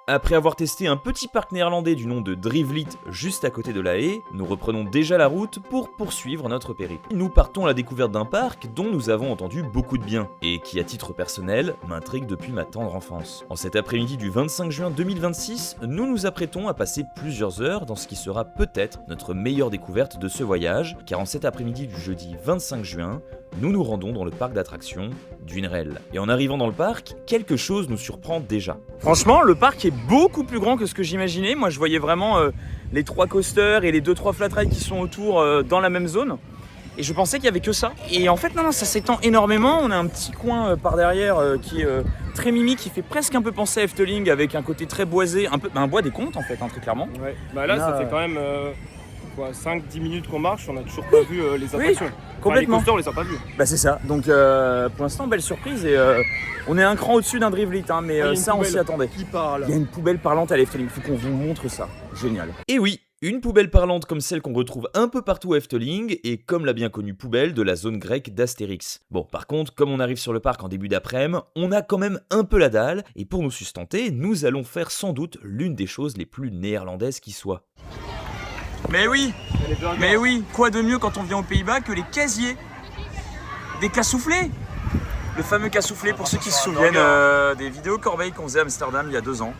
Après avoir testé un petit parc néerlandais du nom de Drivlit juste à côté de La Haye, nous reprenons déjà la route pour poursuivre notre périple. Nous partons à la découverte d'un parc dont nous avons entendu beaucoup de bien, et qui à titre personnel m'intrigue depuis ma tendre enfance. En cet après-midi du 25 juin 2026, nous nous apprêtons à passer plusieurs heures dans ce qui sera peut-être notre meilleure découverte de ce voyage, car en cet après-midi du jeudi 25 juin, nous nous rendons dans le parc d'attractions d'Unrel. Et en arrivant dans le parc, quelque chose nous surprend déjà. Franchement, le parc est beaucoup plus grand que ce que j'imaginais. Moi, je voyais vraiment les 3 coasters et les 2-3 flat rides qui sont autour dans la même zone. Et je pensais qu'il y avait que ça. Et en fait, non, ça s'étend énormément. On a un petit coin par derrière qui est très mimi, qui fait presque un peu penser à Efteling, avec un côté très boisé, un bois des contes en fait, très clairement. Ouais. Bah là, ça fait quand même 5-10 minutes qu'on marche, on n'a toujours pas vu les attractions. Complètement. Les coasters, on les a pas vus. Bah c'est ça. Donc pour l'instant, belle surprise. Et on est un cran au-dessus d'un Drivlit, mais ça, on s'y attendait. Qui parle? Il y a une poubelle parlante à l'Efteling. Faut qu'on vous montre ça. Génial. Et oui, une poubelle parlante comme celle qu'on retrouve un peu partout à Efteling, et comme la bien connue poubelle de la zone grecque d'Astérix. Bon, par contre, comme on arrive sur le parc en début d'après-midi, on a quand même un peu la dalle, et pour nous sustenter, nous allons faire sans doute l'une des choses les plus néerlandaises qui soit. Mais oui, quoi de mieux quand on vient aux Pays-Bas que les casiers des cassoufflés. Le fameux cassoufflé, pour ceux qui se souviennent des vidéos Corbeil qu'on faisait à Amsterdam il y a 2 ans.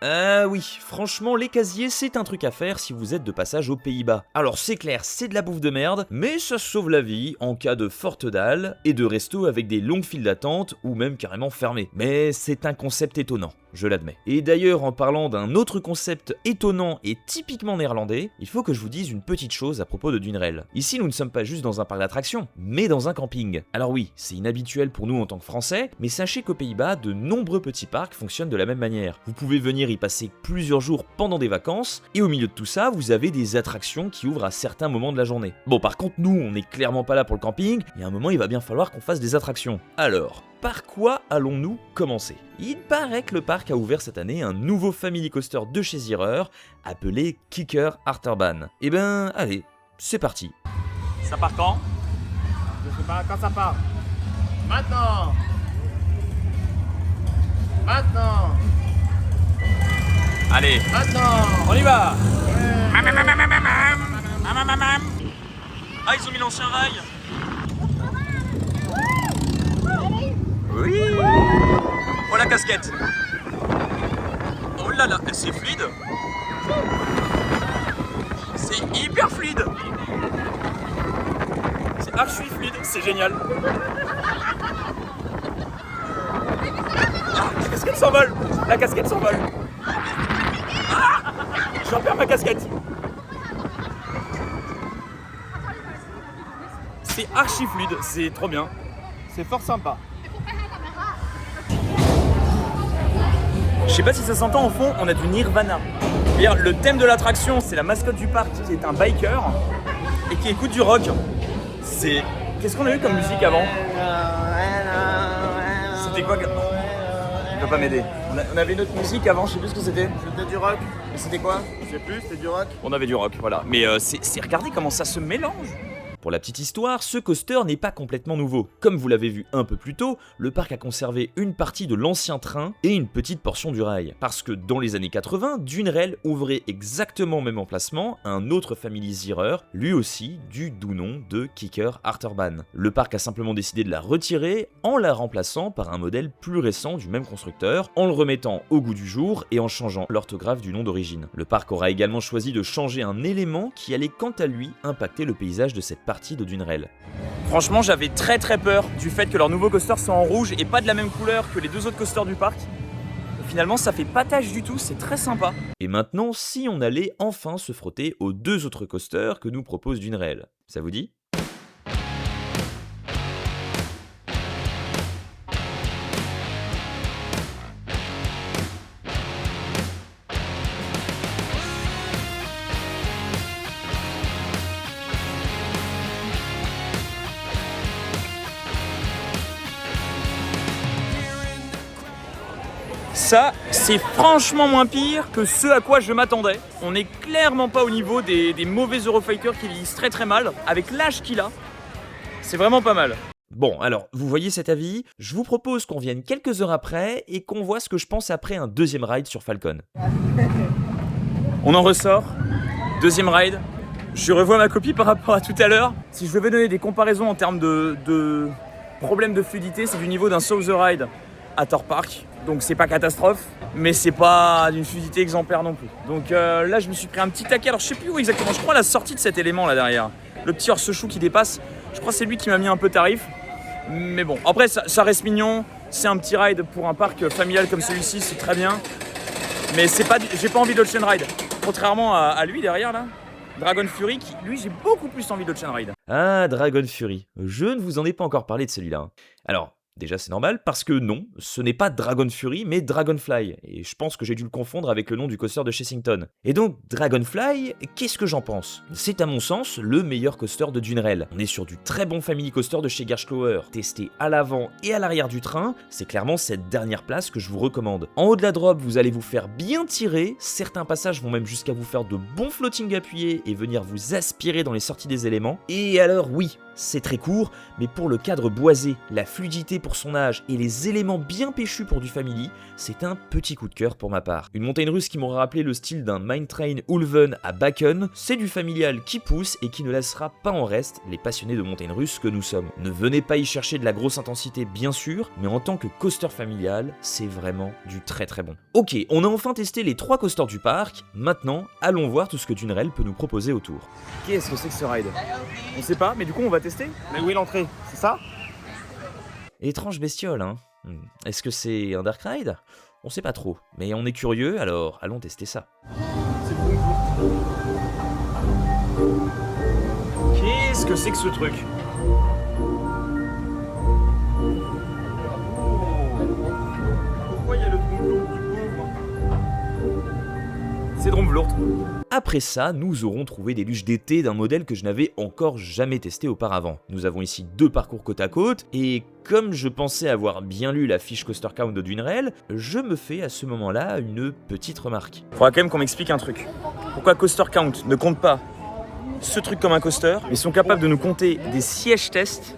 Ah oui, franchement, les casiers, c'est un truc à faire si vous êtes de passage aux Pays-Bas. Alors c'est clair, c'est de la bouffe de merde, mais ça sauve la vie en cas de forte dalle et de resto avec des longues files d'attente ou même carrément fermés. Mais c'est un concept étonnant, je l'admets. Et d'ailleurs, en parlant d'un autre concept étonnant et typiquement néerlandais, il faut que je vous dise une petite chose à propos de Dunrel. Ici, nous ne sommes pas juste dans un parc d'attractions, mais dans un camping. Alors oui, c'est inhabituel pour nous en tant que Français, mais sachez qu'aux Pays-Bas, de nombreux petits parcs fonctionnent de la même manière. Vous pouvez venir y passer plusieurs jours pendant des vacances, et au milieu de tout ça, vous avez des attractions qui ouvrent à certains moments de la journée. Bon, par contre, nous, on n'est clairement pas là pour le camping, et à un moment, il va bien falloir qu'on fasse des attractions. Alors, par quoi allons-nous commencer? Il paraît que le parc a ouvert cette année un nouveau family coaster de chez Zierer, appelé Kicker Achterbahn. Eh ben, allez, c'est parti. Ça part quand? Je sais pas quand ça part. Maintenant. Allez, Maintenant. on y va. Ah, ils ont mis l'ancien rail. Oui. Oh la casquette. Oh là là, c'est fluide. C'est hyper fluide. C'est archi fluide, c'est génial. Ah, la casquette s'envole. La casquette s'envole. Ah, j'en perds ma casquette. C'est archi fluide, c'est trop bien. C'est fort sympa. Je sais pas si ça s'entend au fond, on a du Nirvana. C'est-à-dire, le thème de l'attraction, c'est la mascotte du parc qui est un biker et qui écoute du rock. C'est... Qu'est-ce qu'on a eu comme musique avant? C'était quoi? Il va pas m'aider. On avait une autre musique avant, je sais plus ce que c'était. C'était du rock. Et c'était quoi? Je sais plus, c'était du rock. On avait du rock, voilà. Mais regardez comment ça se mélange. Pour la petite histoire, ce coaster n'est pas complètement nouveau. Comme vous l'avez vu un peu plus tôt, le parc a conservé une partie de l'ancien train et une petite portion du rail. Parce que dans les années 80, Dunrel ouvrait exactement au même emplacement un autre Family Zierer, lui aussi du doux nom de Kicker Achterbahn. Le parc a simplement décidé de la retirer en la remplaçant par un modèle plus récent du même constructeur, en le remettant au goût du jour et en changeant l'orthographe du nom d'origine. Le parc aura également choisi de changer un élément qui allait quant à lui impacter le paysage de cette partie de Dunrel. Franchement, j'avais très peur du fait que leur nouveau coaster soit en rouge et pas de la même couleur que les 2 autres coasters du parc. Et finalement, ça fait pas tache du tout, c'est très sympa. Et maintenant, si on allait enfin se frotter aux 2 autres coasters que nous propose Dunrel, ça vous dit ? Ça, c'est franchement moins pire que ce à quoi je m'attendais. On n'est clairement pas au niveau des mauvais Eurofighters qui vieillissent très mal. Avec l'âge qu'il a, c'est vraiment pas mal. Bon, alors, vous voyez cet avis? Je vous propose qu'on vienne quelques heures après et qu'on voit ce que je pense après un deuxième ride sur Falcon. On en ressort, deuxième ride. Je revois ma copie par rapport à tout à l'heure. Si je devais donner des comparaisons en termes de problème de fluidité, c'est du niveau d'un Solve the Ride à Thor Park. Donc c'est pas catastrophe, mais c'est pas d'une fluidité exemplaire non plus. Donc là je me suis pris un petit taquet, alors je sais plus où exactement, je crois la sortie de cet élément là derrière. Le petit hors-chou qui dépasse, je crois que c'est lui qui m'a mis un peu tarif. Mais bon, après ça reste mignon, c'est un petit ride pour un parc familial comme celui-ci, c'est très bien. Mais c'est pas, j'ai pas envie d'Ocean Ride, contrairement à lui derrière là. Dragon Fury, qui, lui, j'ai beaucoup plus envie d'Ocean Ride. Ah, Dragon Fury. Je ne vous en ai pas encore parlé de celui-là. Alors, déjà c'est normal parce que non, ce n'est pas Dragon Fury mais Dragonfly, et je pense que j'ai dû le confondre avec le nom du coaster de Chessington. Et donc Dragonfly, qu'est-ce que j'en pense? C'est à mon sens le meilleur coaster de Dunerel. On est sur du très bon family coaster de chez Gerstlauer, testé à l'avant et à l'arrière du train, c'est clairement cette dernière place que je vous recommande. En haut de la drop, vous allez vous faire bien tirer, certains passages vont même jusqu'à vous faire de bons floating appuyés et venir vous aspirer dans les sorties des éléments. Et alors oui, c'est très court, mais pour le cadre boisé, la fluidité pour son âge et les éléments bien péchus pour du family, c'est un petit coup de cœur pour ma part. Une montagne russe qui m'aura rappelé le style d'un Mine Train Ulven à Bakken, c'est du familial qui pousse et qui ne laissera pas en reste les passionnés de montagne russe que nous sommes. Ne venez pas y chercher de la grosse intensité bien sûr, mais en tant que coaster familial, c'est vraiment du très très bon. Ok, on a enfin testé les 3 coasters du parc, maintenant allons voir tout ce que Dunerel peut nous proposer autour. Qu'est-ce que c'est que ce ride? On sait pas, mais du coup on va tester. Mais où est l'entrée? C'est ça? Étrange bestiole, hein. Est-ce que c'est un Dark Ride? On sait pas trop, mais on est curieux, alors allons tester ça. Qu'est-ce que c'est que ce truc? Pourquoi il y a le boulot du pauvre? C'est Dromvlourt. Après ça, nous aurons trouvé des luges d'été d'un modèle que je n'avais encore jamais testé auparavant. Nous avons ici 2 parcours côte à côte, et comme je pensais avoir bien lu la fiche Coaster Count de Dunerel, je me fais à ce moment-là une petite remarque. Faudra quand même qu'on m'explique un truc. Pourquoi Coaster Count ne compte pas ce truc comme un coaster, mais sont capables de nous compter des sièges tests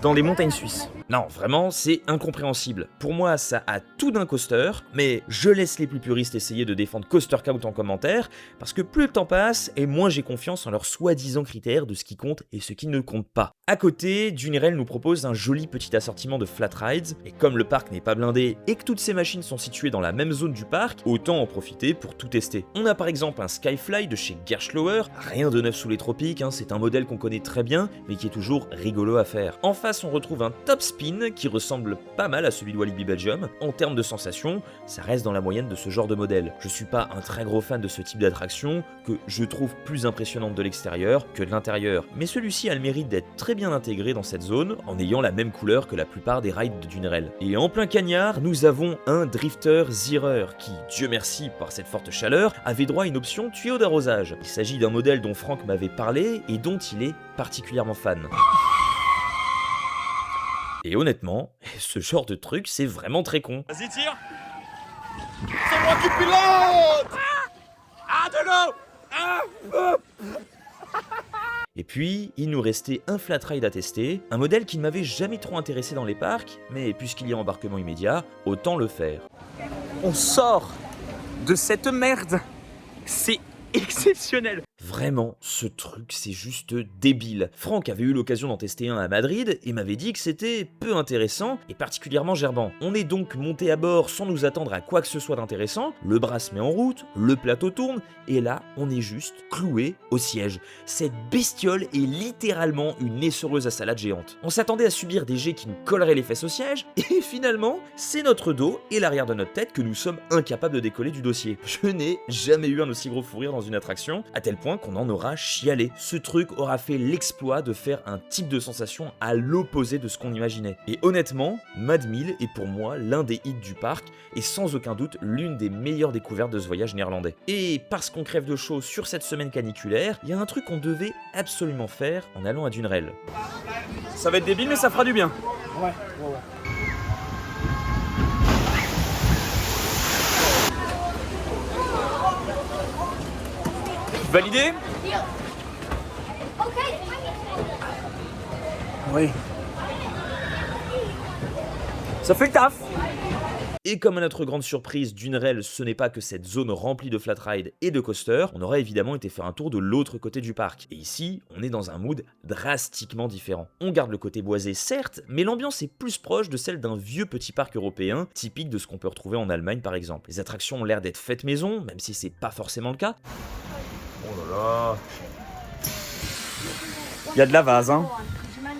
dans les montagnes suisses? Non, vraiment, c'est incompréhensible. Pour moi, ça a tout d'un coaster, mais je laisse les plus puristes essayer de défendre Coaster Count en commentaire, parce que plus le temps passe, et moins j'ai confiance en leurs soi-disant critères de ce qui compte et ce qui ne compte pas. À côté, Dunerel nous propose un joli petit assortiment de flat rides, et comme le parc n'est pas blindé et que toutes ces machines sont situées dans la même zone du parc, autant en profiter pour tout tester. On a par exemple un Skyfly de chez Gerstlauer, rien de neuf sous les tropiques, hein, c'est un modèle qu'on connaît très bien, mais qui est toujours rigolo à faire. En face, on retrouve un Top Spin qui ressemble pas mal à celui de Walibi Belgium. En termes de sensations, ça reste dans la moyenne de ce genre de modèle. Je suis pas un très gros fan de ce type d'attraction, que je trouve plus impressionnante de l'extérieur que de l'intérieur, mais celui-ci a le mérite d'être très bien intégré dans cette zone, en ayant la même couleur que la plupart des rides de Dunerel. Et en plein cagnard, nous avons un Drifter Zerer, qui, Dieu merci par cette forte chaleur, avait droit à une option tuyau d'arrosage. Il s'agit d'un modèle dont Franck m'avait parlé et dont il est particulièrement fan. Et honnêtement, ce genre de truc, c'est vraiment très con. Vas-y, tire. C'est moi qui pilote! Ah, de l'eau! Et puis, il nous restait un flat ride à tester, un modèle qui ne m'avait jamais trop intéressé dans les parcs, mais puisqu'il y a embarquement immédiat, autant le faire. On sort de cette merde. C'est exceptionnel. Vraiment, ce truc, c'est juste débile. Franck avait eu l'occasion d'en tester un à Madrid et m'avait dit que c'était peu intéressant et particulièrement gerbant. On est donc monté à bord sans nous attendre à quoi que ce soit d'intéressant, le bras se met en route, le plateau tourne, et là, on est juste cloué au siège. Cette bestiole est littéralement une essoreuse à salade géante. On s'attendait à subir des jets qui nous colleraient les fesses au siège, et finalement, c'est notre dos et l'arrière de notre tête que nous sommes incapables de décoller du dossier. Je n'ai jamais eu un aussi gros fou rire dans une attraction, à tel point qu'on en aura chialé. Ce truc aura fait l'exploit de faire un type de sensation à l'opposé de ce qu'on imaginait. Et honnêtement, Mad Mill est pour moi l'un des hits du parc, et sans aucun doute l'une des meilleures découvertes de ce voyage néerlandais. Et parce qu'on crève de chaud sur cette semaine caniculaire, il y a un truc qu'on devait absolument faire en allant à Dunerel. Ça va être débile, mais ça fera du bien. Ouais. Validé? Oui. Ça fait le taf. Et comme à notre grande surprise, Dunerel, ce n'est pas que cette zone remplie de flat ride et de coasters, on aurait évidemment été faire un tour de l'autre côté du parc. Et ici, on est dans un mood drastiquement différent. On garde le côté boisé certes, mais l'ambiance est plus proche de celle d'un vieux petit parc européen, typique de ce qu'on peut retrouver en Allemagne par exemple. Les attractions ont l'air d'être faites maison, même si c'est pas forcément le cas. Oh là là. Il y a de la vase, hein.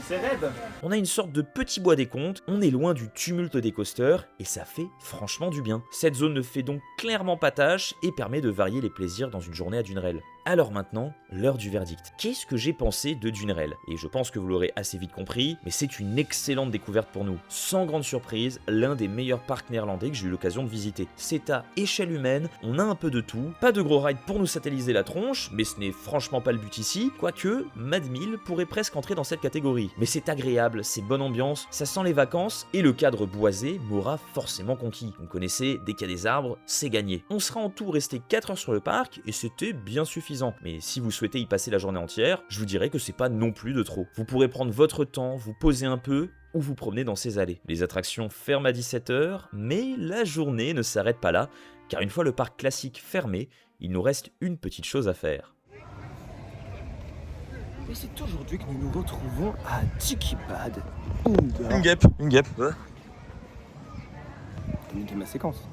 C'est raide. On a une sorte de petit bois des comptes, on est loin du tumulte des coasters, et ça fait franchement du bien. Cette zone ne fait donc clairement pas tâche et permet de varier les plaisirs dans une journée à Dunerel. Alors maintenant, l'heure du verdict. Qu'est-ce que j'ai pensé de Dunerel? Et je pense que vous l'aurez assez vite compris, mais c'est une excellente découverte pour nous. Sans grande surprise, l'un des meilleurs parcs néerlandais que j'ai eu l'occasion de visiter. C'est à échelle humaine, on a un peu de tout, pas de gros rides pour nous satelliser la tronche, mais ce n'est franchement pas le but ici, quoique Mad Mill pourrait presque entrer dans cette catégorie. Mais c'est agréable, c'est bonne ambiance, ça sent les vacances, et le cadre boisé m'aura forcément conquis. Vous connaissez, dès qu'il y a des arbres, c'est gagné. On sera en tout resté 4 heures sur le parc, et c'était bien suffisant. Mais si vous souhaitez y passer la journée entière, je vous dirais que c'est pas non plus de trop. Vous pourrez prendre votre temps, vous poser un peu, ou vous promener dans ces allées. Les attractions ferment à 17h, mais la journée ne s'arrête pas là, car une fois le parc classique fermé, il nous reste une petite chose à faire. Et c'est aujourd'hui que nous nous retrouvons à Tiki Bad. Une guêpe. Ouais. T'as niqué ma séquence.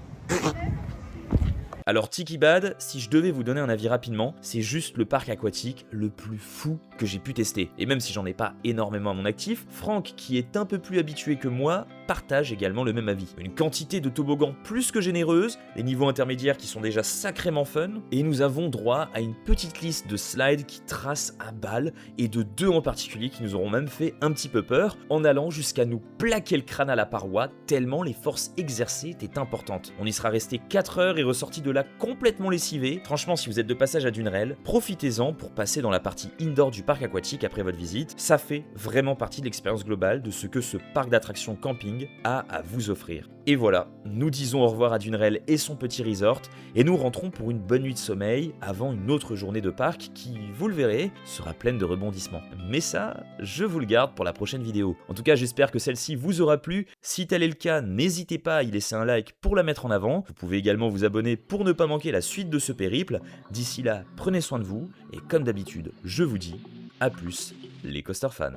Alors Tiki Bad, si je devais vous donner un avis rapidement, c'est juste le parc aquatique le plus fou que j'ai pu tester. Et même si j'en ai pas énormément à mon actif, Franck, qui est un peu plus habitué que moi, partage également le même avis. Une quantité de toboggans plus que généreuse, les niveaux intermédiaires qui sont déjà sacrément fun, et nous avons droit à une petite liste de slides qui tracent à balle, et de 2 en particulier qui nous auront même fait un petit peu peur, en allant jusqu'à nous plaquer le crâne à la paroi, tellement les forces exercées étaient importantes. On y sera resté 4 heures et ressorti de là complètement lessivé. Franchement, si vous êtes de passage à Dunerel, profitez-en pour passer dans la partie indoor du parc aquatique après votre visite. Ça fait vraiment partie de l'expérience globale de ce que ce parc d'attractions camping a à vous offrir. Et voilà, nous disons au revoir à Dunerel et son petit resort, et nous rentrons pour une bonne nuit de sommeil avant une autre journée de parc qui, vous le verrez, sera pleine de rebondissements. Mais ça, je vous le garde pour la prochaine vidéo. En tout cas, j'espère que celle-ci vous aura plu. Si tel est le cas, n'hésitez pas à y laisser un like pour la mettre en avant. Vous pouvez également vous abonner pour ne pas manquer la suite de ce périple. D'ici là, prenez soin de vous, et comme d'habitude, je vous dis à plus, les coaster fans.